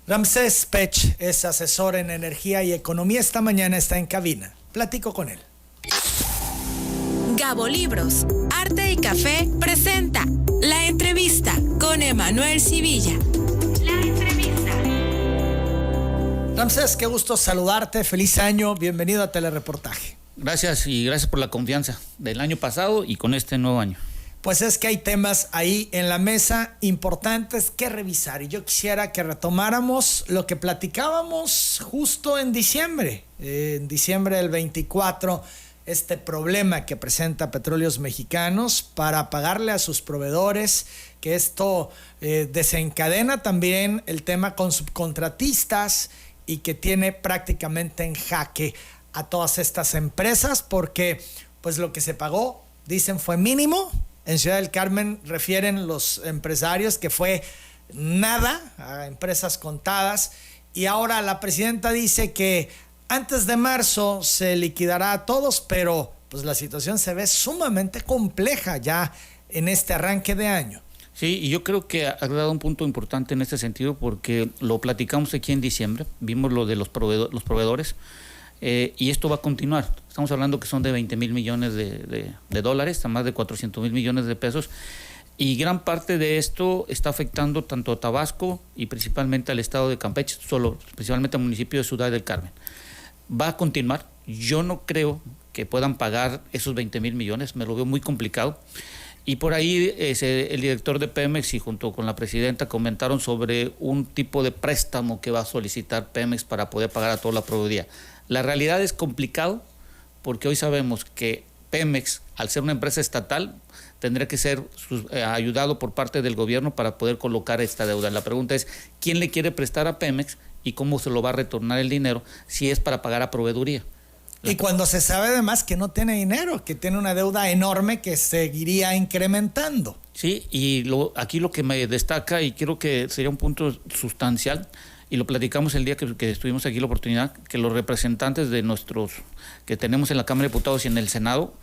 Ramsés Pech es asesor en energía y economía. Esta mañana está en cabina. Platico con él. Gabo Libros, Arte y Café presenta La Entrevista con Emanuel Civilla. La Entrevista. Ramsés, qué gusto saludarte. Feliz año. Bienvenido a Telereportaje. Gracias y gracias por la confianza del año pasado y con este nuevo año. Pues es que hay temas ahí en la mesa importantes que revisar y yo quisiera que retomáramos lo que platicábamos justo en diciembre del 24, este problema que presenta Petróleos Mexicanos para pagarle a sus proveedores, que esto desencadena también el tema con subcontratistas y que tiene prácticamente en jaque a todas estas empresas porque pues lo que se pagó, dicen, fue mínimo. En Ciudad del Carmen refieren los empresarios que fue nada, a empresas contadas, y ahora la presidenta dice que antes de marzo se liquidará a todos, pero pues la situación se ve sumamente compleja ya en este arranque de año. Sí, y yo creo que ha dado un punto importante en este sentido porque lo platicamos aquí en diciembre, vimos lo de los proveedores, y esto va a continuar. Estamos hablando que son de 20 mil millones de dólares, a más de 400 mil millones de pesos, y gran parte de esto está afectando tanto a Tabasco y principalmente al estado de Campeche, principalmente al municipio de Ciudad del Carmen. Va a continuar. Yo no creo que puedan pagar esos 20 mil millones, me lo veo muy complicado. Y por ahí el director de Pemex y junto con la presidenta comentaron sobre un tipo de préstamo que va a solicitar Pemex para poder pagar a toda la proveeduría. La realidad es complicado porque hoy sabemos que Pemex, al ser una empresa estatal, tendría que ser ayudado por parte del gobierno para poder colocar esta deuda. La pregunta es, ¿quién le quiere prestar a Pemex y cómo se lo va a retornar el dinero si es para pagar a proveeduría? Y cuando se sabe además que no tiene dinero, que tiene una deuda enorme que seguiría incrementando. Sí, y aquí lo que me destaca y creo que sería un punto sustancial, y lo platicamos el día que estuvimos aquí la oportunidad, que los representantes de nuestros que tenemos en la Cámara de Diputados y en el Senado,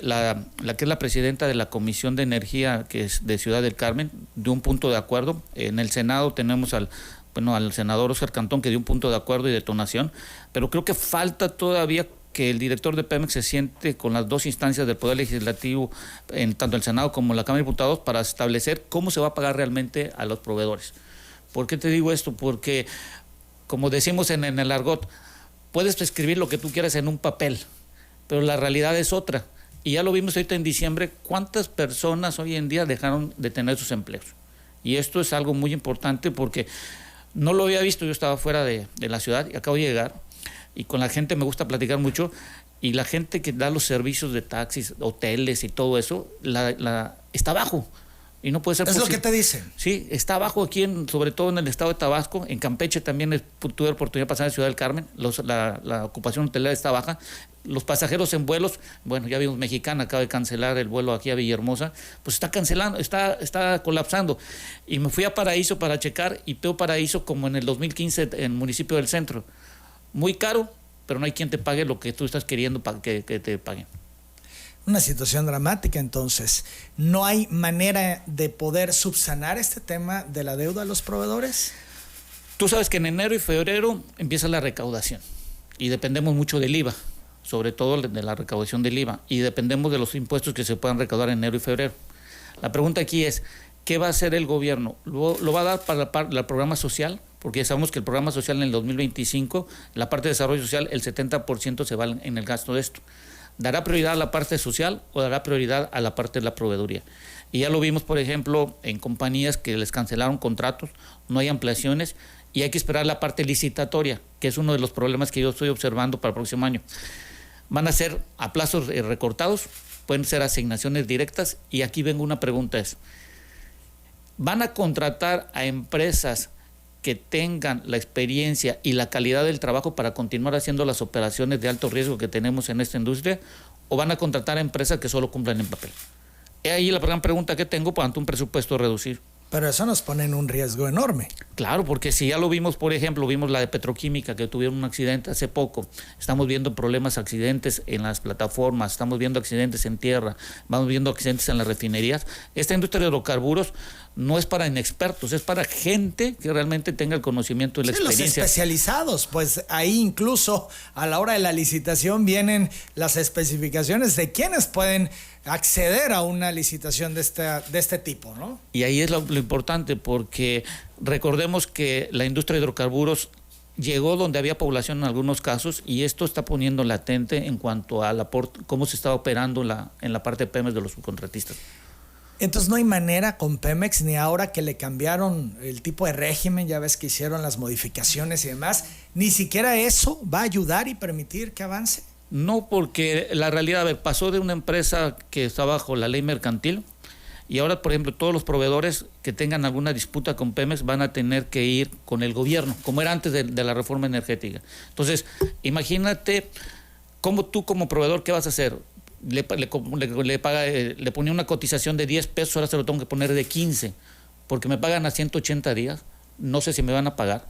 la que es la presidenta de la Comisión de Energía, que es de Ciudad del Carmen, de un punto de acuerdo. En el Senado tenemos al senador Óscar Cantón, que dio un punto de acuerdo y detonación, pero creo que falta todavía que el director de Pemex se siente con las dos instancias del Poder Legislativo, tanto el Senado como la Cámara de Diputados, para establecer cómo se va a pagar realmente a los proveedores. ¿Por qué te digo esto? Porque, como decimos en el argot, puedes escribir lo que tú quieras en un papel, pero la realidad es otra. Y ya lo vimos ahorita en diciembre, cuántas personas hoy en día dejaron de tener sus empleos. Y esto es algo muy importante porque no lo había visto, yo estaba fuera de la ciudad y acabo de llegar, y con la gente me gusta platicar mucho, y la gente que da los servicios de taxis, hoteles y todo eso, está abajo. Y no puede ser posible. Es lo que te dicen. Sí, está abajo aquí, sobre todo en el estado de Tabasco. En Campeche también tuve la oportunidad de pasar en Ciudad del Carmen. La ocupación hotelera está baja. Los pasajeros en vuelos, bueno, ya vimos Mexicana, acaba de cancelar el vuelo aquí a Villahermosa, pues está cancelando, está colapsando. Y me fui a Paraíso para checar y veo Paraíso como en el 2015 en el municipio del centro. Muy caro, pero no hay quien te pague lo que tú estás queriendo que te paguen. Una situación dramática, entonces. ¿No hay manera de poder subsanar este tema de la deuda a los proveedores? Tú sabes que en enero y febrero empieza la recaudación y dependemos mucho del IVA, sobre todo de la recaudación del IVA, y dependemos de los impuestos que se puedan recaudar en enero y febrero. La pregunta aquí es, ¿qué va a hacer el gobierno? ¿Lo va a dar para el programa social? Porque ya sabemos que el programa social en el 2025, la parte de desarrollo social, el 70% se va en el gasto de esto. ¿Dará prioridad a la parte social o dará prioridad a la parte de la proveeduría? Y ya lo vimos, por ejemplo, en compañías que les cancelaron contratos, no hay ampliaciones y hay que esperar la parte licitatoria, que es uno de los problemas que yo estoy observando para el próximo año. Van a ser a plazos recortados, pueden ser asignaciones directas, y aquí vengo una pregunta: ¿van a contratar a empresas que tengan la experiencia y la calidad del trabajo para continuar haciendo las operaciones de alto riesgo que tenemos en esta industria, o van a contratar a empresas que solo cumplan en papel? Es ahí la gran pregunta que tengo ante un presupuesto reducido. Pero eso nos pone en un riesgo enorme. Claro, porque si ya lo vimos, por ejemplo, vimos la de Petroquímica, que tuvieron un accidente hace poco, estamos viendo problemas, accidentes en las plataformas, estamos viendo accidentes en tierra, vamos viendo accidentes en las refinerías. Esta industria de hidrocarburos no es para inexpertos, es para gente que realmente tenga el conocimiento y la experiencia. Los especializados, pues ahí incluso a la hora de la licitación vienen las especificaciones de quienes pueden acceder a una licitación de este tipo, ¿no? Y ahí es lo importante, porque recordemos que la industria de hidrocarburos llegó donde había población en algunos casos, y esto está poniendo latente en cuanto a cómo se está operando en la parte de Pemex de los subcontratistas. Entonces no hay manera con Pemex, ni ahora que le cambiaron el tipo de régimen, ya ves que hicieron las modificaciones y demás, ni siquiera eso va a ayudar y permitir que avance. No, porque la realidad, a ver, pasó de una empresa que está bajo la ley mercantil, y ahora, por ejemplo, todos los proveedores que tengan alguna disputa con Pemex van a tener que ir con el gobierno, como era antes de la reforma energética. Entonces, imagínate cómo tú como proveedor, ¿qué vas a hacer? Le ponía una cotización de 10 pesos, ahora se lo tengo que poner de 15, porque me pagan a 180 días, no sé si me van a pagar.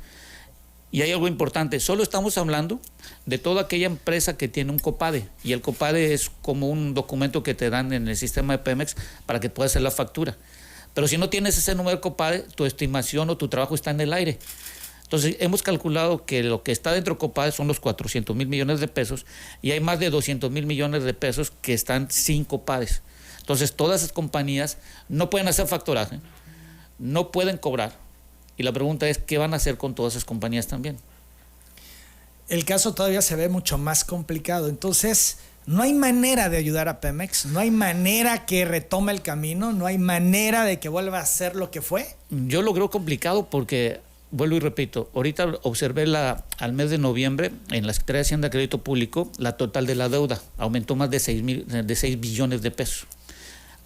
Y hay algo importante, solo estamos hablando de toda aquella empresa que tiene un COPADE, y el COPADE es como un documento que te dan en el sistema de Pemex para que puedas hacer la factura. Pero si no tienes ese número de COPADE, tu estimación o tu trabajo está en el aire. Entonces, hemos calculado que lo que está dentro de COPADE son los 400,000 millones de pesos, y hay más de 200,000 millones de pesos que están sin COPADES. Entonces, todas esas compañías no pueden hacer facturaje, no pueden cobrar. Y la pregunta es, ¿qué van a hacer con todas esas compañías también? El caso todavía se ve mucho más complicado. Entonces, no hay manera de ayudar a Pemex, no hay manera que retome el camino, no hay manera de que vuelva a ser lo que fue. Yo lo creo complicado porque, vuelvo y repito, ahorita observé al mes de noviembre en la Secretaría de Hacienda y Crédito Público, la total de la deuda aumentó más de 6 billones de pesos.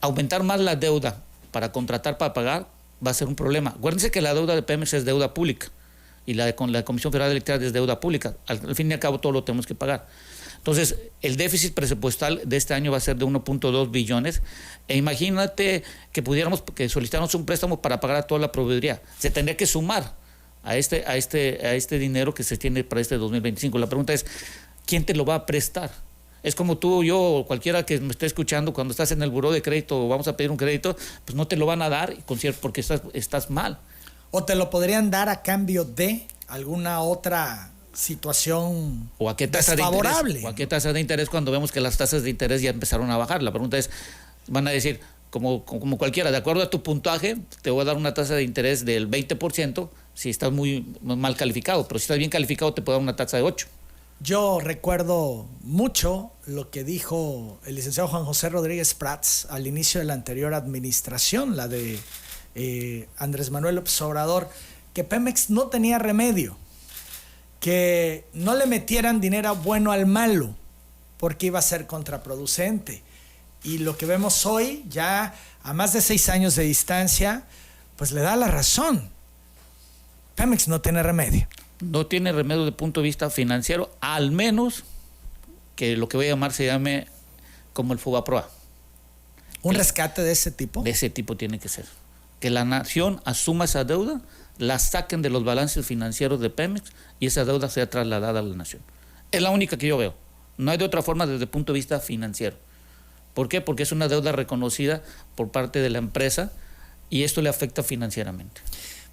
Aumentar más la deuda para contratar, para pagar, va a ser un problema. Acuérdense que la deuda de Pemex es deuda pública, y con la Comisión Federal de Electricidad es deuda pública. Al fin y al cabo todo lo tenemos que pagar. Entonces, el déficit presupuestal de este año va a ser de 1.2 billones. E imagínate que solicitáramos un préstamo para pagar a toda la proveeduría. Se tendría que sumar a este dinero que se tiene para este 2025. La pregunta es, ¿quién te lo va a prestar? Es como tú, yo o cualquiera que me esté escuchando, cuando estás en el buró de crédito o vamos a pedir un crédito, pues no te lo van a dar porque estás mal. O te lo podrían dar a cambio de alguna otra situación o a qué tasa desfavorable. De interés, o a qué tasa de interés, cuando vemos que las tasas de interés ya empezaron a bajar. La pregunta es, van a decir, como cualquiera, de acuerdo a tu puntaje, te voy a dar una tasa de interés del 20% si estás muy mal calificado, pero si estás bien calificado te puedo dar una tasa de 8%. Yo recuerdo mucho lo que dijo el licenciado Juan José Rodríguez Prats al inicio de la anterior administración, la de Andrés Manuel López Obrador, que Pemex no tenía remedio, que no le metieran dinero bueno al malo, porque iba a ser contraproducente. Y lo que vemos hoy, ya a más de 6 años de distancia, pues le da la razón. Pemex no tiene remedio. No tiene remedio desde el punto de vista financiero, al menos que lo que voy a llamar se llame como el Fobaproa. ¿Un rescate de ese tipo? De ese tipo tiene que ser. Que la nación asuma esa deuda, la saquen de los balances financieros de Pemex y esa deuda sea trasladada a la nación. Es la única que yo veo. No hay de otra forma desde el punto de vista financiero. ¿Por qué? Porque es una deuda reconocida por parte de la empresa y esto le afecta financieramente.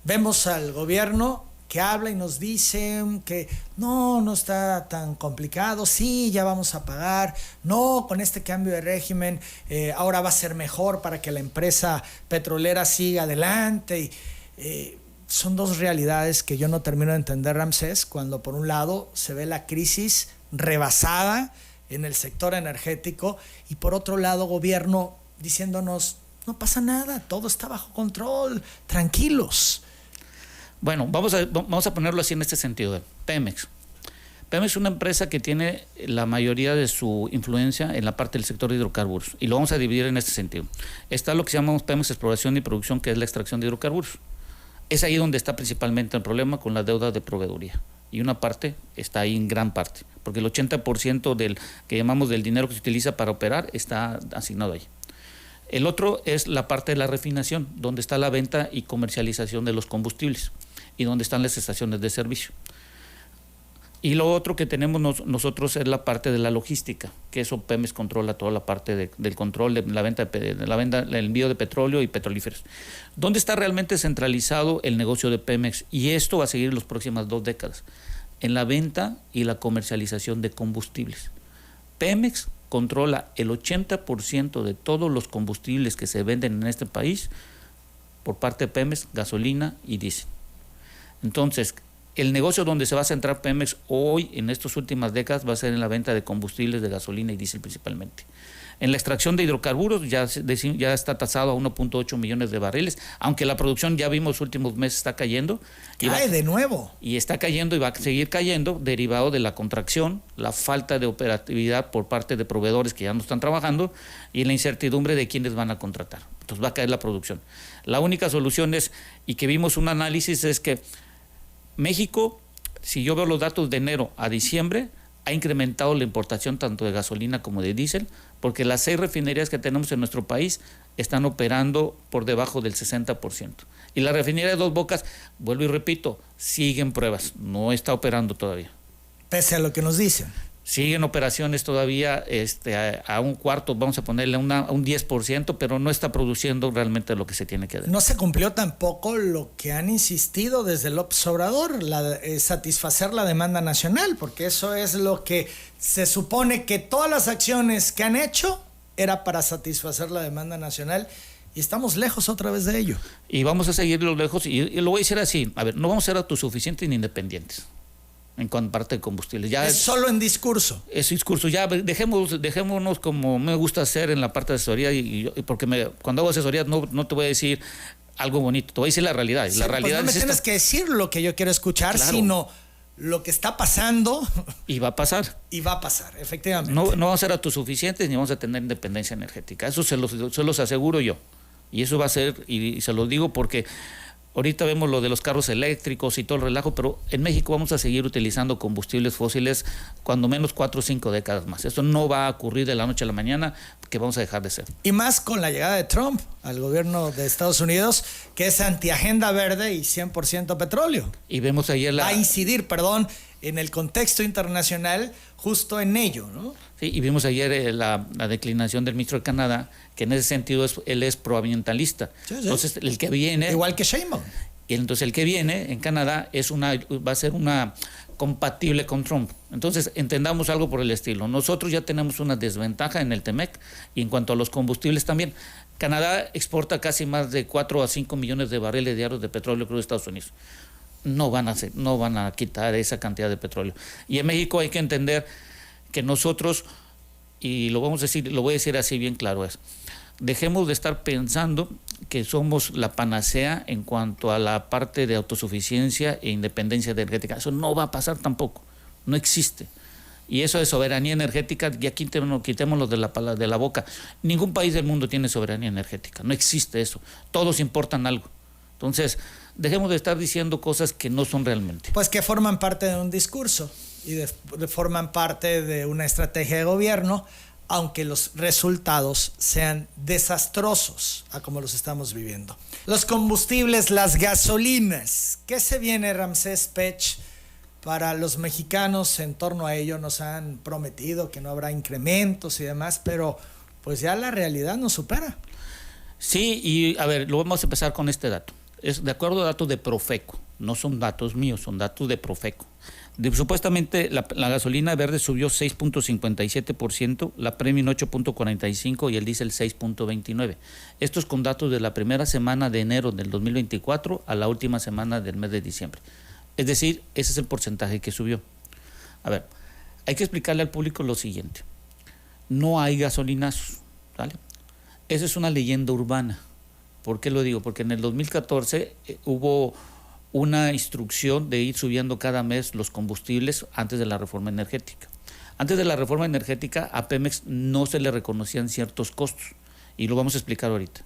Vemos al gobierno que habla y nos dice que no está tan complicado, sí, ya vamos a pagar, no, con este cambio de régimen ahora va a ser mejor para que la empresa petrolera siga adelante. Son dos realidades que yo no termino de entender, Ramsés, cuando por un lado se ve la crisis rebasada en el sector energético y por otro lado gobierno diciéndonos no pasa nada, todo está bajo control, tranquilos. Bueno, vamos a ponerlo así en este sentido. Pemex es una empresa que tiene la mayoría de su influencia en la parte del sector de hidrocarburos y lo vamos a dividir en este sentido. Está lo que llamamos Pemex Exploración y Producción, que es la extracción de hidrocarburos. Es ahí donde está principalmente el problema con la deuda de proveeduría. Y una parte está ahí en gran parte, porque el 80% del que llamamos del dinero que se utiliza para operar está asignado ahí. El otro es la parte de la refinación, donde está la venta y comercialización de los combustibles y donde están las estaciones de servicio. Y lo otro que tenemos nosotros es la parte de la logística, que eso Pemex controla toda la parte del control de la venta, el envío de petróleo y petrolíferos. ¿Dónde está realmente centralizado el negocio de Pemex? Y esto va a seguir las próximas 2 décadas, en la venta y la comercialización de combustibles. Pemex controla el 80% de todos los combustibles que se venden en este país por parte de Pemex, gasolina y diésel. Entonces, el negocio donde se va a centrar Pemex hoy, en estas últimas décadas, va a ser en la venta de combustibles de gasolina y diésel principalmente. En la extracción de hidrocarburos ya está tasado a 1.8 millones de barriles, aunque la producción ya vimos los últimos meses está cayendo. Cae de nuevo. Y está cayendo y va a seguir cayendo, derivado de la contracción, la falta de operatividad por parte de proveedores que ya no están trabajando y la incertidumbre de quiénes van a contratar. Entonces va a caer la producción. La única solución es, y que vimos un análisis, es que México, si yo veo los datos de enero a diciembre, ha incrementado la importación tanto de gasolina como de diésel, porque las 6 refinerías que tenemos en nuestro país están operando por debajo del 60%. Y la refinería de Dos Bocas, vuelvo y repito, siguen pruebas, no está operando todavía. Pese a lo que nos dicen. Siguen operaciones todavía a un cuarto, vamos a ponerle un 10%, pero no está produciendo realmente lo que se tiene que dar. No se cumplió tampoco lo que han insistido desde López Obrador, satisfacer la demanda nacional, porque eso es lo que se supone que todas las acciones que han hecho era para satisfacer la demanda nacional. Y estamos lejos otra vez de ello. Y vamos a seguirlo lejos, y lo voy a decir así, a ver, no vamos a ser autosuficientes ni independientes en cuanto a parte de combustibles. Ya es solo en discurso. Es discurso. Ya dejémonos como me gusta hacer en la parte de asesoría, porque cuando hago asesoría no te voy a decir algo bonito, te voy a decir la realidad. Sí, la realidad pues no me tienes que decir lo que yo quiero escuchar, claro, sino lo que está pasando. Y va a pasar. Y va a pasar, efectivamente. No vamos a ser autosuficientes ni vamos a tener independencia energética. Eso se los aseguro yo. Y eso va a ser, y se los digo porque ahorita vemos lo de los carros eléctricos y todo el relajo, pero en México vamos a seguir utilizando combustibles fósiles cuando menos 4 o 5 décadas más. Esto no va a ocurrir de la noche a la mañana, que vamos a dejar de ser. Y más con la llegada de Trump al gobierno de Estados Unidos, que es antiagenda verde y 100% petróleo. Y vemos ayer va a incidir, en el contexto internacional justo en ello, ¿no? Sí, y vimos ayer la declinación del ministro de Canadá, que en ese sentido él es proambientalista. Sí. Entonces, el que viene... Igual que Sheinbaum. Y entonces el que viene en Canadá va a ser una compatible con Trump. Entonces, entendamos algo por el estilo. Nosotros ya tenemos una desventaja en el TEMEC y en cuanto a los combustibles también. Canadá exporta casi más de 4 a 5 millones de barriles diarios de petróleo crudo de Estados Unidos. No van a quitar esa cantidad de petróleo. Y en México hay que entender que nosotros, y lo voy a decir así bien claro, dejemos de estar pensando que somos la panacea en cuanto a la parte de autosuficiencia e independencia energética. Eso no va a pasar tampoco, no existe. Y eso de soberanía energética, y aquí quitémoslo de la boca. Ningún país del mundo tiene soberanía energética, no existe eso. Todos importan algo. Entonces, dejemos de estar diciendo cosas que no son realmente. Pues que forman parte de un discurso y forman parte de una estrategia de gobierno, aunque los resultados sean desastrosos a como los estamos viviendo. Los combustibles, las gasolinas. ¿Qué se viene, Ramsés Pech, para los mexicanos en torno a ello? Nos han prometido que no habrá incrementos y demás, pero pues ya la realidad nos supera. Sí, y a ver, lo vamos a empezar con este dato. Es de acuerdo a datos de Profeco, no son datos míos, son datos de Profeco. Supuestamente la gasolina verde subió 6.57%, la premium 8.45% y el diésel 6.29%. Esto es con datos de la primera semana de enero del 2024 a la última semana del mes de diciembre. Es decir, ese es el porcentaje que subió. A ver, hay que explicarle al público lo siguiente. No hay gasolinazos, ¿vale? Esa es una leyenda urbana. ¿Por qué lo digo? Porque en el 2014 hubo una instrucción de ir subiendo cada mes los combustibles antes de la reforma energética. Antes de la reforma energética a Pemex no se le reconocían ciertos costos y lo vamos a explicar ahorita.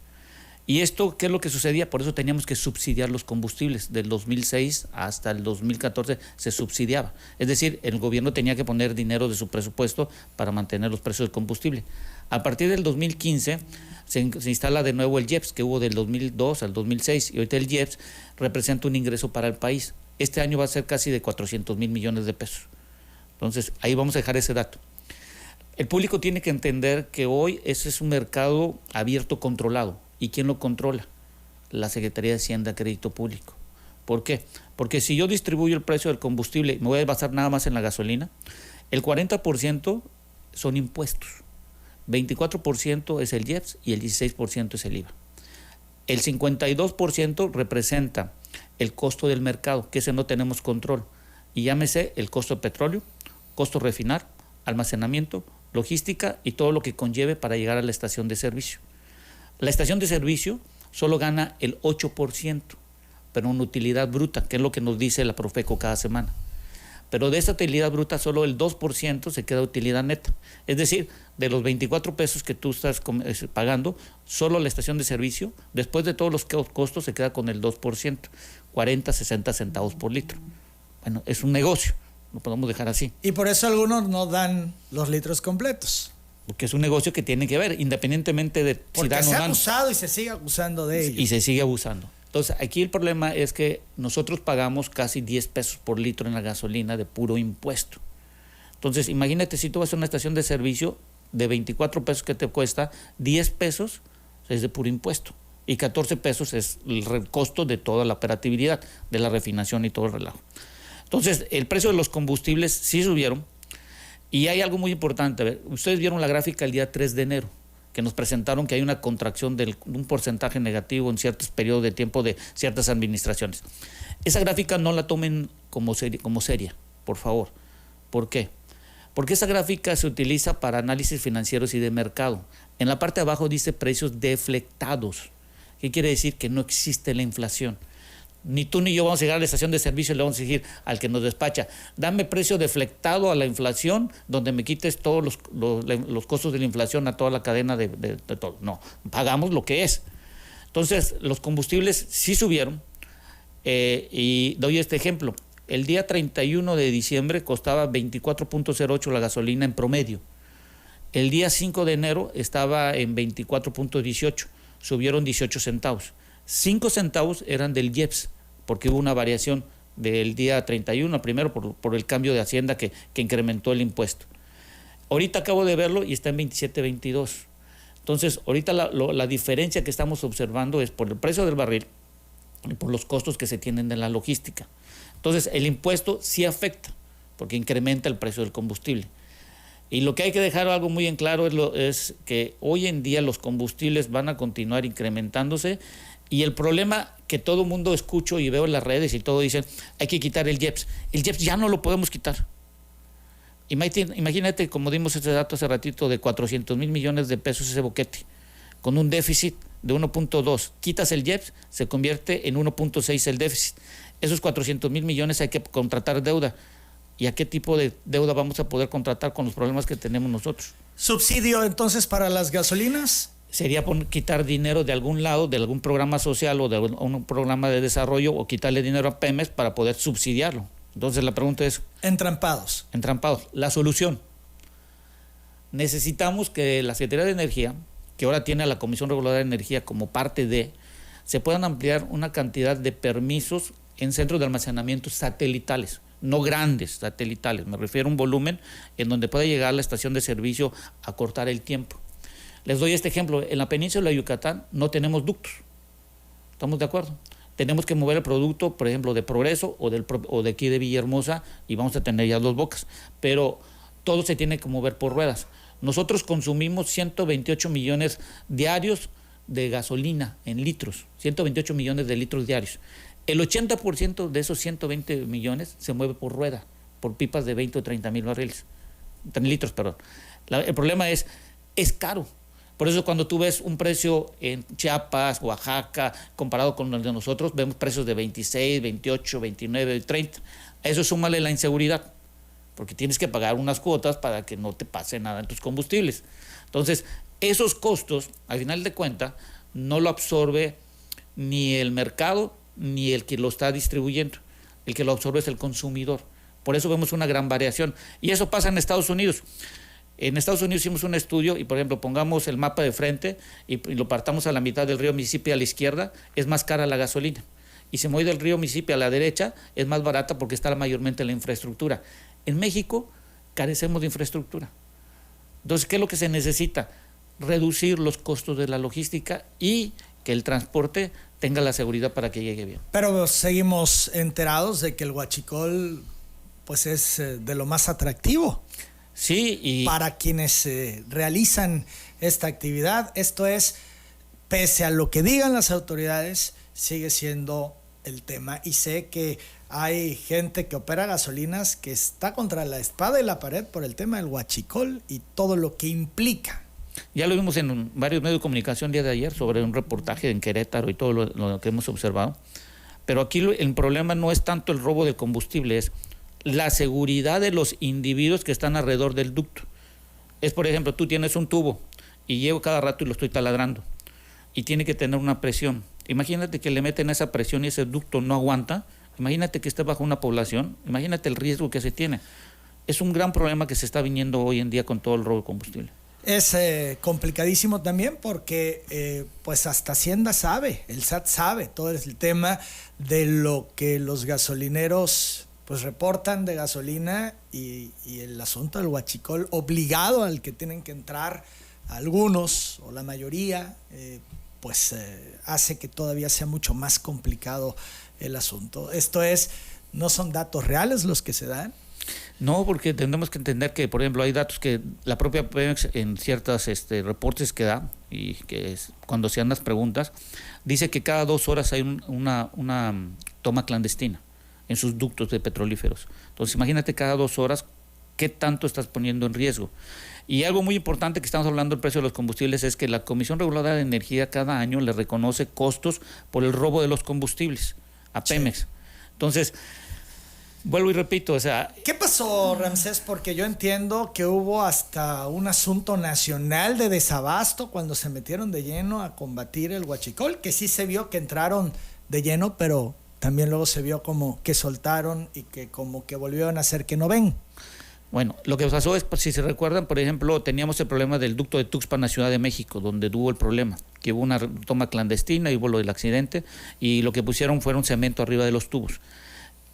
¿Y esto qué es lo que sucedía? Por eso teníamos que subsidiar los combustibles. Del 2006 hasta el 2014 se subsidiaba. Es decir, el gobierno tenía que poner dinero de su presupuesto para mantener los precios del combustible. A partir del 2015 se instala de nuevo el IEPS, que hubo del 2002 al 2006, y ahorita el IEPS representa un ingreso para el país. Este año va a ser casi de 400,000 millones de pesos. Entonces, ahí vamos a dejar ese dato. El público tiene que entender que hoy ese es un mercado abierto, controlado. ¿Y quién lo controla? La Secretaría de Hacienda, Crédito Público. ¿Por qué? Porque si yo distribuyo el precio del combustible, me voy a basar nada más en la gasolina, el 40% son impuestos, 24% es el IEPS y el 16% es el IVA. El 52% representa el costo del mercado, que ese no tenemos control, y llámese el costo de petróleo, costo refinar, almacenamiento, logística y todo lo que conlleve para llegar a la estación de servicio. La estación de servicio solo gana el 8%, pero en utilidad bruta, que es lo que nos dice la Profeco cada semana. Pero de esa utilidad bruta solo el 2% se queda utilidad neta. Es decir, de los 24 pesos que tú estás pagando, solo la estación de servicio, después de todos los costos, se queda con el 2%, 40, 60 centavos por litro. Bueno, es un negocio, lo podemos dejar así. Y por eso algunos no dan los litros completos. Porque es un negocio que tiene que ver, independientemente de porque si dan o no. Porque se ha abusado y se sigue abusando de ello. Y se sigue abusando. Entonces, aquí el problema es que nosotros pagamos casi 10 pesos por litro en la gasolina de puro impuesto. Entonces, imagínate si tú vas a una estación de servicio de 24 pesos que te cuesta, 10 pesos es de puro impuesto y 14 pesos es el costo de toda la operatividad, de la refinación y todo el relajo. Entonces, el precio de los combustibles sí subieron y hay algo muy importante. A ver, ustedes vieron la gráfica el día 3 de enero. Que nos presentaron que hay una contracción de un porcentaje negativo en ciertos periodos de tiempo de ciertas administraciones. Esa gráfica no la tomen como seria, por favor. ¿Por qué? Porque esa gráfica se utiliza para análisis financieros y de mercado. En la parte de abajo dice precios deflectados. ¿Qué quiere decir? Que no existe la inflación. Ni tú ni yo vamos a llegar a la estación de servicio y le vamos a decir al que nos despacha, dame precio deflectado a la inflación, donde me quites todos los costos de la inflación a toda la cadena de todo. No, pagamos lo que es. Entonces, los combustibles sí subieron, y doy este ejemplo. El día 31 de diciembre costaba 24.08 la gasolina en promedio. El día 5 de enero estaba en 24.18, subieron 18 centavos. 5 centavos eran del IEPS, porque hubo una variación del día 31, primero por el cambio de Hacienda que incrementó el impuesto. Ahorita acabo de verlo y está en 27.22. Entonces, ahorita la diferencia que estamos observando es por el precio del barril y por los costos que se tienen de la logística. Entonces, el impuesto sí afecta, porque incrementa el precio del combustible. Y lo que hay que dejar algo muy en claro es que hoy en día los combustibles van a continuar incrementándose. Y el problema que todo el mundo escucho y veo en las redes y todo dicen, hay que quitar el IEPS. El IEPS ya no lo podemos quitar. Imagínate, como dimos ese dato hace ratito, de 400,000 millones de pesos ese boquete, con un déficit de 1.2. Quitas el IEPS, se convierte en 1.6 el déficit. Esos 400,000 millones hay que contratar deuda. ¿Y a qué tipo de deuda vamos a poder contratar con los problemas que tenemos nosotros? ¿Subsidio entonces para las gasolinas? Sería quitar dinero de algún lado, de algún programa social o de un programa de desarrollo, o quitarle dinero a Pemex para poder subsidiarlo. Entonces la pregunta es... Entrampados. La solución. Necesitamos que la Secretaría de Energía, que ahora tiene a la Comisión Reguladora de Energía como parte de, se puedan ampliar una cantidad de permisos en centros de almacenamiento satelitales, no grandes, satelitales. Me refiero a un volumen en donde pueda llegar la estación de servicio a cortar el tiempo. Les doy este ejemplo. En la península de Yucatán no tenemos ductos. ¿Estamos de acuerdo? Tenemos que mover el producto, por ejemplo, de Progreso o de aquí de Villahermosa, y vamos a tener ya 2 bocas. Pero todo se tiene que mover por ruedas. Nosotros consumimos 128 millones diarios de gasolina en litros. 128 millones de litros diarios. El 80% de esos 120 millones se mueve por rueda, por pipas de 20 o 30 mil barriles. Litros, perdón. El problema es caro. Por eso cuando tú ves un precio en Chiapas, Oaxaca, comparado con el de nosotros, vemos precios de 26, 28, 29, 30. A eso súmale la inseguridad, porque tienes que pagar unas cuotas para que no te pase nada en tus combustibles. Entonces, esos costos, al final de cuentas, no lo absorbe ni el mercado ni el que lo está distribuyendo. El que lo absorbe es el consumidor. Por eso vemos una gran variación. Y eso pasa en Estados Unidos. En Estados Unidos hicimos un estudio y, por ejemplo, pongamos el mapa de frente y lo partamos a la mitad del río Mississippi a la izquierda, es más cara la gasolina. Y se mueve del río Mississippi a la derecha, es más barata porque está mayormente la infraestructura. En México carecemos de infraestructura. Entonces, ¿qué es lo que se necesita? Reducir los costos de la logística y que el transporte tenga la seguridad para que llegue bien. Pero seguimos enterados de que el huachicol pues es de lo más atractivo. Sí, y para quienes realizan esta actividad, esto es, pese a lo que digan las autoridades, sigue siendo el tema. Y sé que hay gente que opera gasolinas que está contra la espada y la pared por el tema del huachicol y todo lo que implica. Ya lo vimos en varios medios de comunicación el día de ayer sobre un reportaje en Querétaro y todo lo que hemos observado. Pero aquí el problema no es tanto el robo de combustible, es la seguridad de los individuos que están alrededor del ducto. Es, por ejemplo, tú tienes un tubo y llego cada rato y lo estoy taladrando y tiene que tener una presión. Imagínate que le meten esa presión y ese ducto no aguanta. Imagínate que esté bajo una población. Imagínate el riesgo que se tiene. Es un gran problema que se está viniendo hoy en día con todo el robo de combustible. Es complicadísimo también porque pues hasta Hacienda sabe, el SAT sabe todo el tema de lo que los gasolineros pues reportan de gasolina y el asunto del huachicol obligado al que tienen que entrar algunos o la mayoría hace que todavía sea mucho más complicado el asunto. Esto es, no son datos reales los que se dan. No, porque tenemos que entender que, por ejemplo, hay datos que la propia Pemex en ciertos reportes que da y que cuando se dan las preguntas, dice que cada 2 horas hay una toma clandestina en sus ductos de petrolíferos. Entonces, imagínate cada 2 horas qué tanto estás poniendo en riesgo. Y algo muy importante que estamos hablando del precio de los combustibles es que la Comisión Reguladora de Energía cada año le reconoce costos por el robo de los combustibles a Pemex. Sí. Entonces, vuelvo y repito, o sea... ¿Qué pasó, Ramsés? Porque yo entiendo que hubo hasta un asunto nacional de desabasto cuando se metieron de lleno a combatir el huachicol, que sí se vio que entraron de lleno, pero también luego se vio como que soltaron y que como que volvieron a hacer que no ven. Bueno, lo que pasó es, si se recuerdan, por ejemplo, teníamos el problema del ducto de Tuxpan a Ciudad de México, donde tuvo el problema, que hubo una toma clandestina y hubo lo del accidente, y lo que pusieron fueron cemento arriba de los tubos.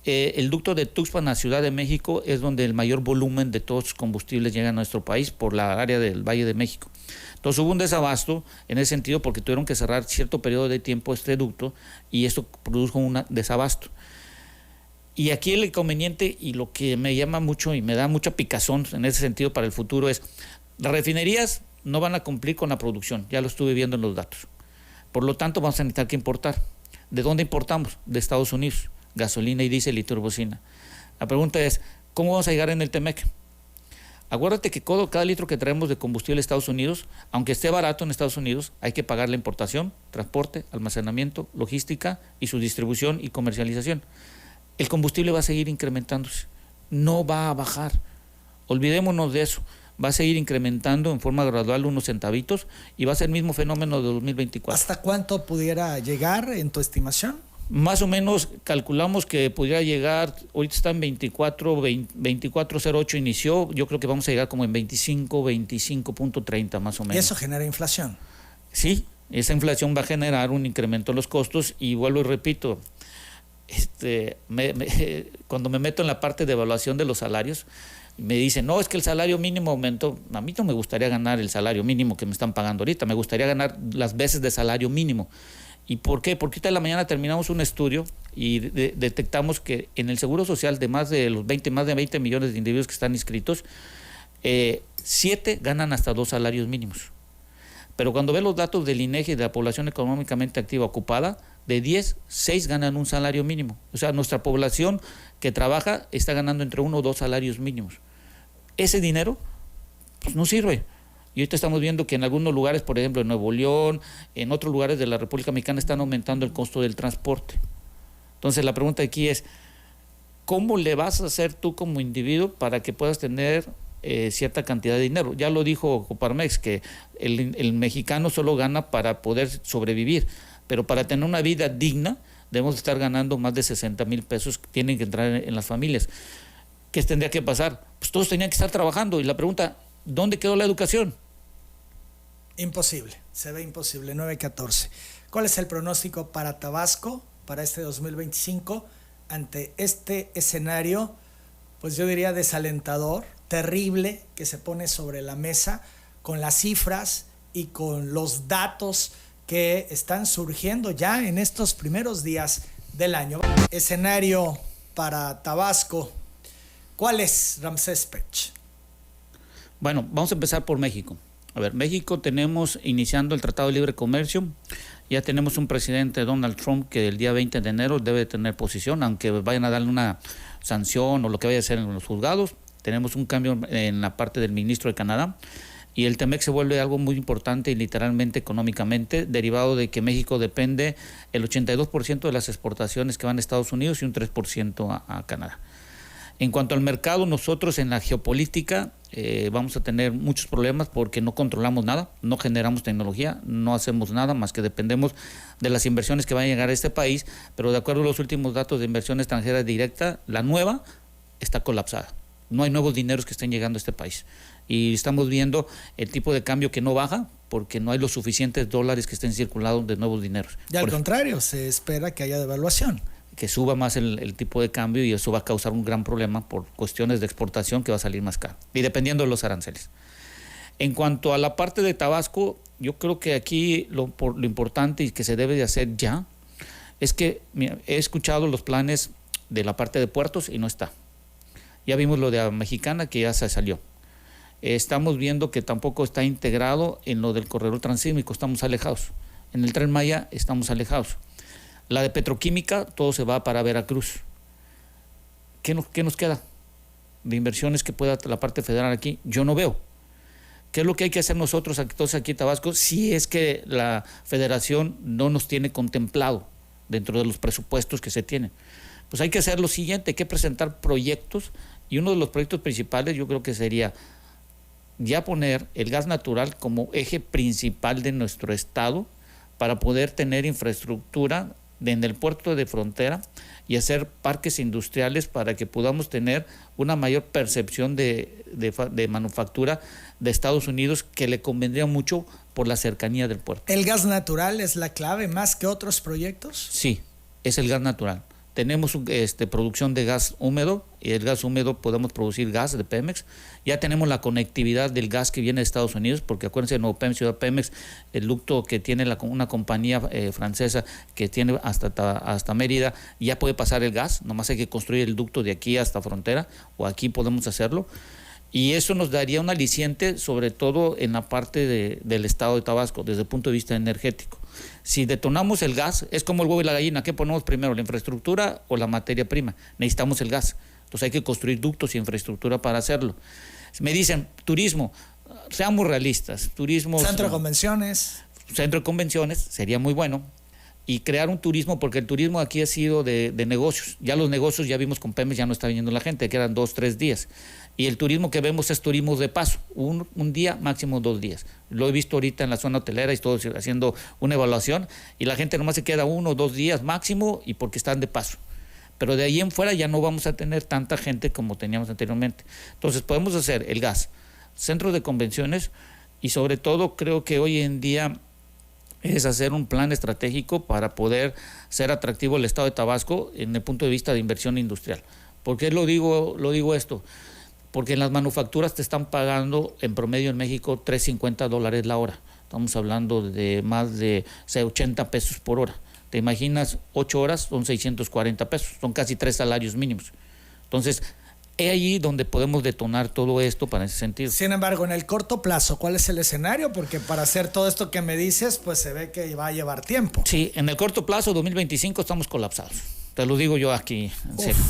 El ducto de Tuxpan a Ciudad de México es donde el mayor volumen de todos los combustibles llega a nuestro país por la área del Valle de México. Entonces hubo un desabasto en ese sentido porque tuvieron que cerrar cierto periodo de tiempo este ducto y esto produjo un desabasto. Y aquí el inconveniente y lo que me llama mucho y me da mucha picazón en ese sentido para el futuro es las refinerías no van a cumplir con la producción, ya lo estuve viendo en los datos. Por lo tanto vamos a necesitar que importar. ¿De dónde importamos? De Estados Unidos. Gasolina y diésel y turbocina. La pregunta es, ¿cómo vamos a llegar en el Temec? Acuérdate que cada litro que traemos de combustible a Estados Unidos, aunque esté barato en Estados Unidos, hay que pagar la importación, transporte, almacenamiento, logística y su distribución y comercialización. El combustible va a seguir incrementándose, no va a bajar. Olvidémonos de eso. Va a seguir incrementando en forma gradual unos centavitos y va a ser el mismo fenómeno de 2024. ¿Hasta cuánto pudiera llegar en tu estimación? Más o menos calculamos que pudiera llegar, ahorita está en 24.08 inició, yo creo que vamos a llegar como en 25.30 más o menos. ¿Y eso genera inflación? Sí, esa inflación va a generar un incremento en los costos y vuelvo y repito, cuando me meto en la parte de evaluación de los salarios, me dicen, no, es que el salario mínimo aumentó. A mí no me gustaría ganar el salario mínimo que me están pagando ahorita, me gustaría ganar las veces de salario mínimo. ¿Y por qué? Porque ahorita en la mañana terminamos un estudio y detectamos que en el Seguro Social de más de 20 millones de individuos que están inscritos, 7 ganan hasta 2 salarios mínimos. Pero cuando ve los datos del INEGI de la población económicamente activa ocupada, de 10, 6 ganan un salario mínimo. O sea, nuestra población que trabaja está ganando entre 1 o 2 salarios mínimos. Ese dinero pues no sirve. Y ahorita estamos viendo que en algunos lugares, por ejemplo en Nuevo León, en otros lugares de la República Mexicana están aumentando el costo del transporte. Entonces la pregunta aquí es, ¿cómo le vas a hacer tú como individuo para que puedas tener cierta cantidad de dinero? Ya lo dijo Coparmex, que el mexicano solo gana para poder sobrevivir, pero para tener una vida digna debemos estar ganando más de 60,000 pesos que tienen que entrar en las familias. ¿Qué tendría que pasar? Pues todos tenían que estar trabajando y la pregunta, ¿Dónde quedó la educación? Imposible, se ve imposible, 9-14. ¿Cuál es el pronóstico para Tabasco para este 2025 ante este escenario, pues yo diría desalentador, terrible, que se pone sobre la mesa con las cifras y con los datos que están surgiendo ya en estos primeros días del año? Escenario para Tabasco, ¿cuál es, Ramsés Pech? Bueno, vamos a empezar por México. A ver, México tenemos iniciando el Tratado de Libre Comercio, ya tenemos un presidente, Donald Trump, que el día 20 de enero debe tener posición, aunque vayan a darle una sanción o lo que vaya a hacer en los juzgados. Tenemos un cambio en la parte del ministro de Canadá, y el TEMEC se vuelve algo muy importante y literalmente económicamente, derivado de que México depende el 82% de las exportaciones que van a Estados Unidos y un 3% a Canadá. En cuanto al mercado, nosotros en la geopolítica vamos a tener muchos problemas porque no controlamos nada, no generamos tecnología, no hacemos nada más que dependemos de las inversiones que van a llegar a este país, pero de acuerdo a los últimos datos de inversión extranjera directa, la nueva está colapsada. No hay nuevos dineros que estén llegando a este país. Y estamos viendo el tipo de cambio que no baja porque no hay los suficientes dólares que estén circulando de nuevos dineros. Y al contrario, se espera que haya devaluación. Que suba más el tipo de cambio, y eso va a causar un gran problema por cuestiones de exportación que va a salir más caro, y dependiendo de los aranceles. En cuanto a la parte de Tabasco, yo creo que aquí lo importante y que se debe de hacer ya es que, mira, he escuchado los planes de la parte de puertos y no está. Ya vimos lo de la Mexicana, que ya se salió. Estamos viendo que tampoco está integrado en lo del corredor transísmico, estamos alejados. En el Tren Maya estamos alejados. La de petroquímica, todo se va para Veracruz. ¿Qué nos queda de inversiones que pueda la parte federal aquí? Yo no veo. ¿Qué es lo que hay que hacer nosotros entonces aquí en Tabasco si es que la federación no nos tiene contemplado dentro de los presupuestos que se tienen? Pues hay que hacer lo siguiente, hay que presentar proyectos, y uno de los proyectos principales yo creo que sería ya poner el gas natural como eje principal de nuestro estado para poder tener infraestructura en el puerto de frontera y hacer parques industriales para que podamos tener una mayor percepción de manufactura de Estados Unidos, que le convendría mucho por la cercanía del puerto. ¿El gas natural es la clave más que otros proyectos? Sí, es el gas natural. Tenemos producción de gas húmedo, y el gas húmedo podemos producir gas de Pemex. Ya tenemos la conectividad del gas que viene de Estados Unidos, porque acuérdense, Nuevo Pemex, Ciudad Pemex, el ducto que tiene una compañía francesa que tiene hasta Mérida, ya puede pasar el gas, nomás hay que construir el ducto de aquí hasta frontera, o aquí podemos hacerlo. Y eso nos daría un aliciente, sobre todo en la parte del estado de Tabasco, desde el punto de vista energético. Si detonamos el gas, es como el huevo y la gallina. ¿Qué ponemos primero, la infraestructura o la materia prima? Necesitamos el gas. Entonces hay que construir ductos y infraestructura para hacerlo. Me dicen, turismo, seamos realistas. Turismo, centro de convenciones. Centro de convenciones, sería muy bueno. Y crear un turismo, porque el turismo aquí ha sido de negocios. Ya los negocios, ya vimos con Pemex, ya no está viniendo la gente, que eran 2-3 días. Y el turismo que vemos es turismo de paso, un día, máximo 2 días. Lo he visto ahorita en la zona hotelera y todo haciendo una evaluación, y la gente nomás se queda 1 o 2 días máximo, y porque están de paso. Pero de ahí en fuera ya no vamos a tener tanta gente como teníamos anteriormente. Entonces podemos hacer el gas, centros de convenciones, y sobre todo creo que hoy en día es hacer un plan estratégico para poder ser atractivo el estado de Tabasco en el punto de vista de inversión industrial. ¿Por qué lo digo esto? Porque en las manufacturas te están pagando en promedio en México $3.50 la hora. Estamos hablando de más de 80 pesos por hora. ¿Te imaginas? 8 horas son 640 pesos, son casi 3 salarios mínimos. Entonces, es ahí donde podemos detonar todo esto para ese sentido. Sin embargo, en el corto plazo, ¿cuál es el escenario? Porque para hacer todo esto que me dices, pues se ve que va a llevar tiempo. Sí, en el corto plazo, 2025, estamos colapsados. Te lo digo yo aquí, en serio.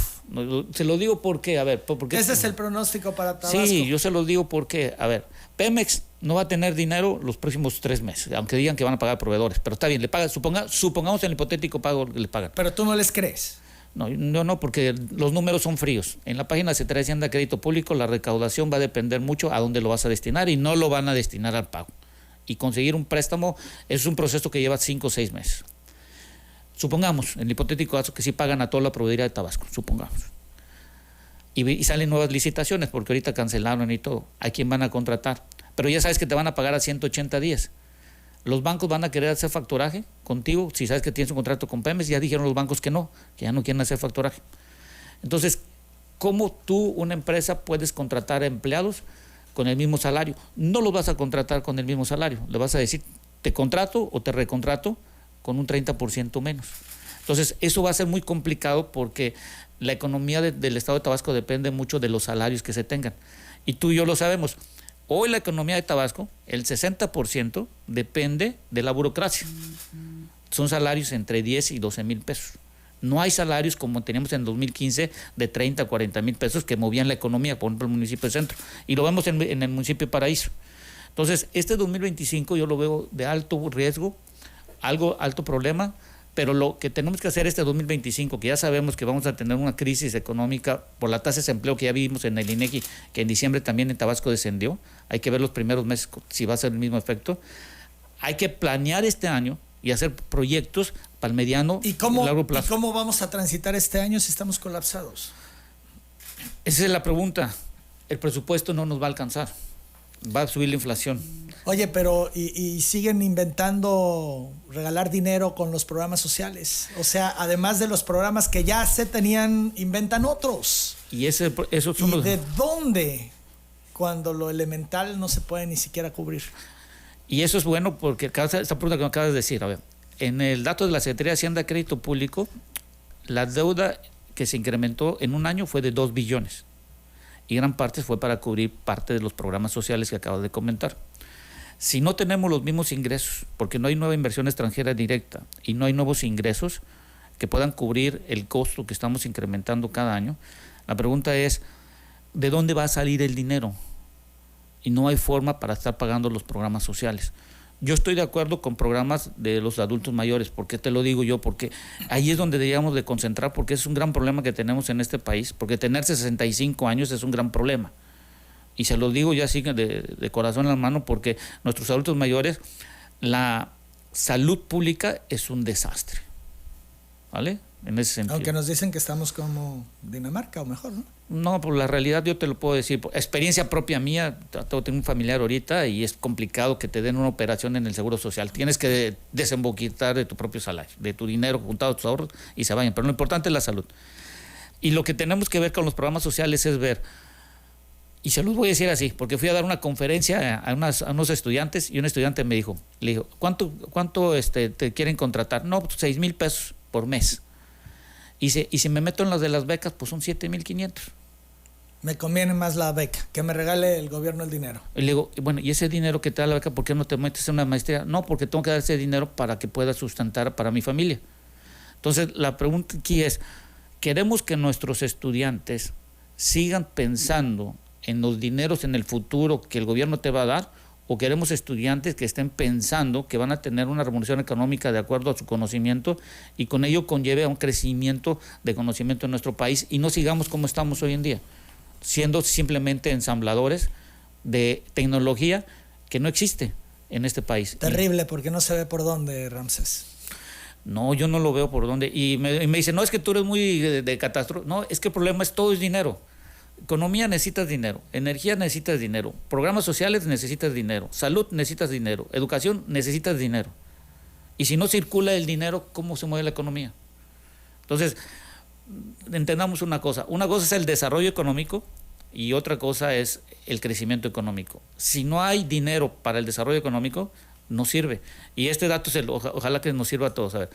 Se lo digo porque, a ver, porque ese es el pronóstico para Tabasco. Sí, yo se lo digo porque, a ver, Pemex no va a tener dinero los próximos 3 meses, aunque digan que van a pagar proveedores, pero está bien, le pagan, supongamos en el hipotético pago le pagan. Pero tú no les crees. No, porque los números son fríos. En la página de Secretaría de Hacienda de Crédito Público, la recaudación va a depender mucho a dónde lo vas a destinar, y no lo van a destinar al pago. Y conseguir un préstamo es un proceso que lleva 5 o 6 meses. Supongamos, en el hipotético caso, que sí pagan a toda la proveeduría de Tabasco, supongamos. y salen nuevas licitaciones, porque ahorita cancelaron y todo. ¿A quién van a contratar? Pero ya sabes que te van a pagar a 180 días. Los bancos van a querer hacer factoraje contigo, si sabes que tienes un contrato con Pemex, ya dijeron los bancos que ya no quieren hacer factoraje. Entonces, ¿cómo tú, una empresa, puedes contratar a empleados con el mismo salario? No los vas a contratar con el mismo salario, le vas a decir, te contrato o te recontrato con un 30% menos. Entonces, eso va a ser muy complicado porque la economía del Estado de Tabasco depende mucho de los salarios que se tengan. Y tú y yo lo sabemos. Hoy la economía de Tabasco, el 60% depende de la burocracia. Son salarios entre 10 y 12 mil pesos. No hay salarios como teníamos en 2015 de 30 a 40 mil pesos que movían la economía, por ejemplo, el municipio de Centro. Y lo vemos en el municipio de Paraíso. Entonces, este 2025 yo lo veo de alto riesgo, alto problema, pero lo que tenemos que hacer este 2025, que ya sabemos que vamos a tener una crisis económica por la tasa de desempleo que ya vimos en el INEGI, que en diciembre también en Tabasco descendió, hay que ver los primeros meses si va a ser el mismo efecto. Hay que planear este año y hacer proyectos para el mediano y largo plazo. ¿Y cómo vamos a transitar este año si estamos colapsados? Esa es la pregunta. El presupuesto no nos va a alcanzar. Va a subir la inflación. Oye, pero y siguen inventando regalar dinero con los programas sociales. O sea, además de los programas que ya se tenían, inventan otros. Y esos son ¿Y de dónde? Cuando lo elemental no se puede ni siquiera cubrir. Y eso es bueno porque esta pregunta que me acabas de decir, a ver, en el dato de la Secretaría de Hacienda y Crédito Público, la deuda que se incrementó en un año fue de 2 billones. Y gran parte fue para cubrir parte de los programas sociales que acabo de comentar. Si no tenemos los mismos ingresos, porque no hay nueva inversión extranjera directa y no hay nuevos ingresos que puedan cubrir el costo que estamos incrementando cada año, la pregunta es, ¿de dónde va a salir el dinero? Y no hay forma para estar pagando los programas sociales. Yo estoy de acuerdo con programas de los adultos mayores. ¿Por qué te lo digo yo? Porque ahí es donde deberíamos de concentrar, porque es un gran problema que tenemos en este país, porque tener 65 años es un gran problema. Y se lo digo ya así de corazón en la mano, porque nuestros adultos mayores, la salud pública es un desastre. ¿Vale? En ese sentido. Aunque nos dicen que estamos como Dinamarca o mejor, ¿no? No, por la realidad yo te lo puedo decir. Por experiencia propia mía, tengo un familiar ahorita y es complicado que te den una operación en el Seguro Social. Tienes que desemboquitar de tu propio salario, de tu dinero juntado, tus ahorros y se vayan. Pero lo importante es la salud. Y lo que tenemos que ver con los programas sociales es ver, y se los voy a decir así, porque fui a dar una conferencia a unos estudiantes y un estudiante me dijo, le dijo, ¿cuánto te quieren contratar? No, pues 6,000 pesos por mes. Y si me meto en las de las becas, pues son 7,500. Me conviene más la beca, que me regale el gobierno el dinero. Y le digo, bueno, ¿y ese dinero que te da la beca, por qué no te metes en una maestría? No, porque tengo que dar ese dinero para que pueda sustentar para mi familia. Entonces, la pregunta aquí es, ¿queremos que nuestros estudiantes sigan pensando en los dineros en el futuro que el gobierno te va a dar? ¿O queremos estudiantes que estén pensando que van a tener una remuneración económica de acuerdo a su conocimiento y con ello conlleve a un crecimiento de conocimiento en nuestro país y no sigamos como estamos hoy en día, siendo simplemente ensambladores de tecnología que no existe en este país? Terrible, porque no se ve por dónde, Ramsés. No, yo no lo veo por dónde. Y me dice, no, es que tú eres muy de catástrofe. No, es que el problema es todo es dinero. Economía necesitas dinero, energía necesitas dinero, programas sociales necesitas dinero, salud necesitas dinero, educación necesitas dinero. Y si no circula el dinero, ¿cómo se mueve la economía? Entonces, entendamos una cosa es el desarrollo económico y otra cosa es el crecimiento económico. Si no hay dinero para el desarrollo económico, no sirve. Y este dato ojalá que nos sirva a todos. A ver,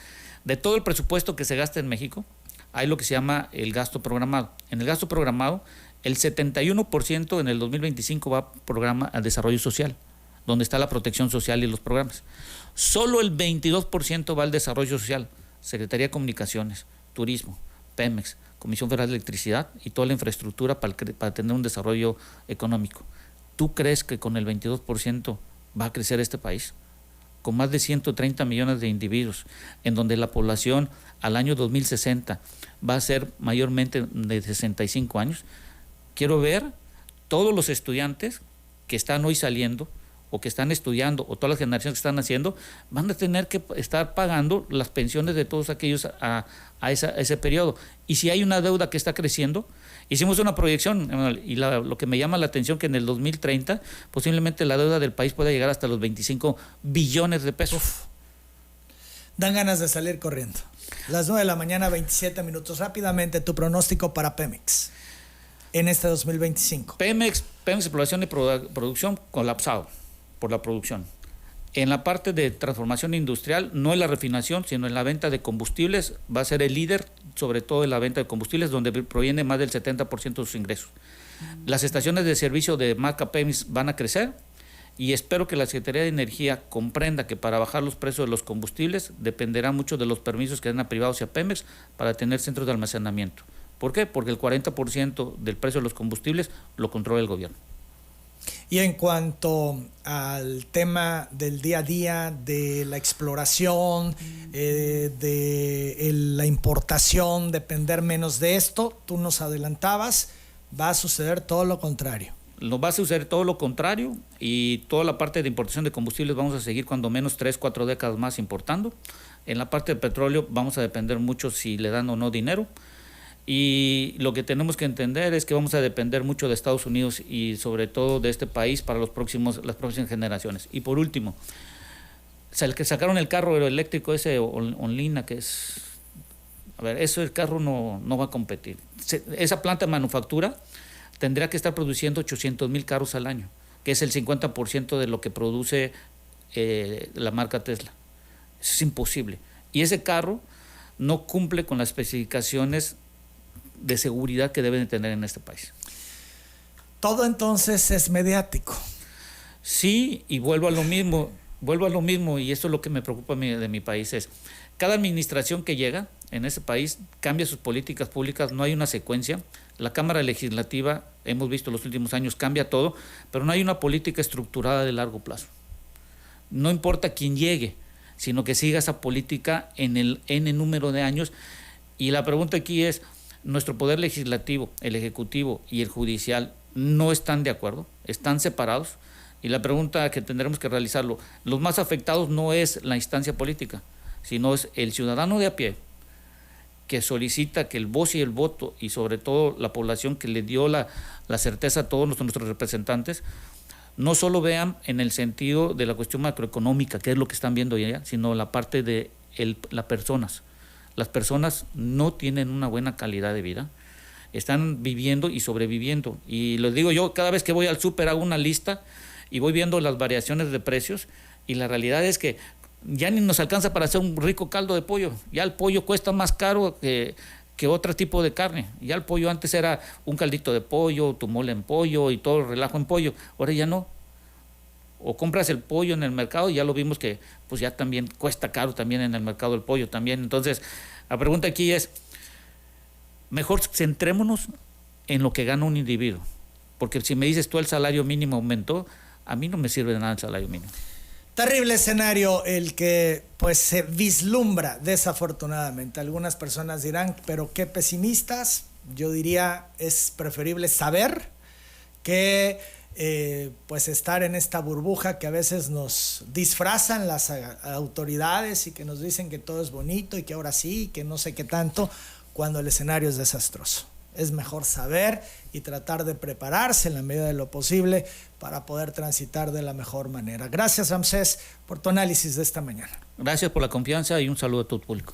de todo el presupuesto que se gasta en México, hay lo que se llama el gasto programado. En el gasto programado, el 71% en el 2025 va a programa al desarrollo social, donde está la protección social y los programas. Solo el 22% va al desarrollo social, Secretaría de Comunicaciones, Turismo, Pemex, Comisión Federal de Electricidad y toda la infraestructura para tener un desarrollo económico. ¿Tú crees que con el 22% va a crecer este país? Con más de 130 millones de individuos, en donde la población al año 2060 va a ser mayormente de 65 años. Quiero ver todos los estudiantes que están hoy saliendo o que están estudiando o todas las generaciones que están naciendo van a tener que estar pagando las pensiones de todos aquellos a ese periodo. Y si hay una deuda que está creciendo Hicimos una proyección, y lo que me llama la atención que en el 2030 posiblemente la deuda del país pueda llegar hasta los 25 billones de pesos. Uf. Dan ganas de salir corriendo. Las 9 de la mañana, 27 minutos. Rápidamente, tu pronóstico para Pemex en este 2025. Pemex Exploración y Producción colapsado por la producción. En la parte de transformación industrial, no en la refinación, sino en la venta de combustibles, va a ser el líder, sobre todo en la venta de combustibles, donde proviene más del 70% de sus ingresos. Las estaciones de servicio de marca Pemex van a crecer, y espero que la Secretaría de Energía comprenda que para bajar los precios de los combustibles dependerá mucho de los permisos que den a privados y a Pemex para tener centros de almacenamiento. ¿Por qué? Porque el 40% del precio de los combustibles lo controla el gobierno. Y en cuanto al tema del día a día, de la exploración, de la importación, depender menos de esto, tú nos adelantabas, va a suceder todo lo contrario. Nos va a suceder todo lo contrario, y toda la parte de importación de combustibles vamos a seguir cuando menos 3-4 décadas más importando. En la parte de petróleo vamos a depender mucho si le dan o no dinero. Y lo que tenemos que entender es que vamos a depender mucho de Estados Unidos y sobre todo de este país para las próximas generaciones. Y por último, el que sacaron el carro eléctrico ese Onlina, que es... A ver, el carro no va a competir. Esa planta de manufactura tendría que estar produciendo 800,000 carros al año, que es el 50% de lo que produce la marca Tesla. Eso es imposible. Y ese carro no cumple con las especificaciones de seguridad que deben de tener en este país. Todo entonces es mediático. Sí, y vuelvo a lo mismo, y eso es lo que me preocupa de mi país, es cada administración que llega en ese país cambia sus políticas públicas, no hay una secuencia. La Cámara Legislativa, hemos visto los últimos años, cambia todo, pero no hay una política estructurada de largo plazo. No importa quién llegue, sino que siga esa política en el N número de años. Y la pregunta aquí es, nuestro poder legislativo, el ejecutivo y el judicial no están de acuerdo, están separados, y la pregunta que tendremos que realizarlo, los más afectados no es la instancia política, sino es el ciudadano de a pie, que solicita que el voz y el voto, y sobre todo la población que le dio la certeza a todos nuestros representantes, no solo vean en el sentido de la cuestión macroeconómica, que es lo que están viendo ya, sino la parte de las personas. Las personas no tienen una buena calidad de vida, están viviendo y sobreviviendo. Y les digo yo, cada vez que voy al súper hago una lista y voy viendo las variaciones de precios, y la realidad es que ya ni nos alcanza para hacer un rico caldo de pollo. Ya el pollo cuesta más caro que otro tipo de carne. Ya el pollo antes era un caldito de pollo, tu mole en pollo y todo el relajo en pollo. Ahora ya no. O compras el pollo en el mercado, y ya lo vimos que pues ya también cuesta caro también en el mercado el pollo también. Entonces, la pregunta aquí es, mejor centrémonos en lo que gana un individuo. Porque si me dices tú el salario mínimo aumentó, a mí no me sirve de nada el salario mínimo. Terrible escenario el que pues se vislumbra desafortunadamente. Algunas personas dirán, pero qué pesimistas. Yo diría, es preferible saber que pues estar en esta burbuja que a veces nos disfrazan las autoridades y que nos dicen que todo es bonito y que ahora sí, que no sé qué tanto, cuando el escenario es desastroso. Es mejor saber y tratar de prepararse en la medida de lo posible para poder transitar de la mejor manera. Gracias, Ramsés, por tu análisis de esta mañana. Gracias por la confianza y un saludo a todo el público.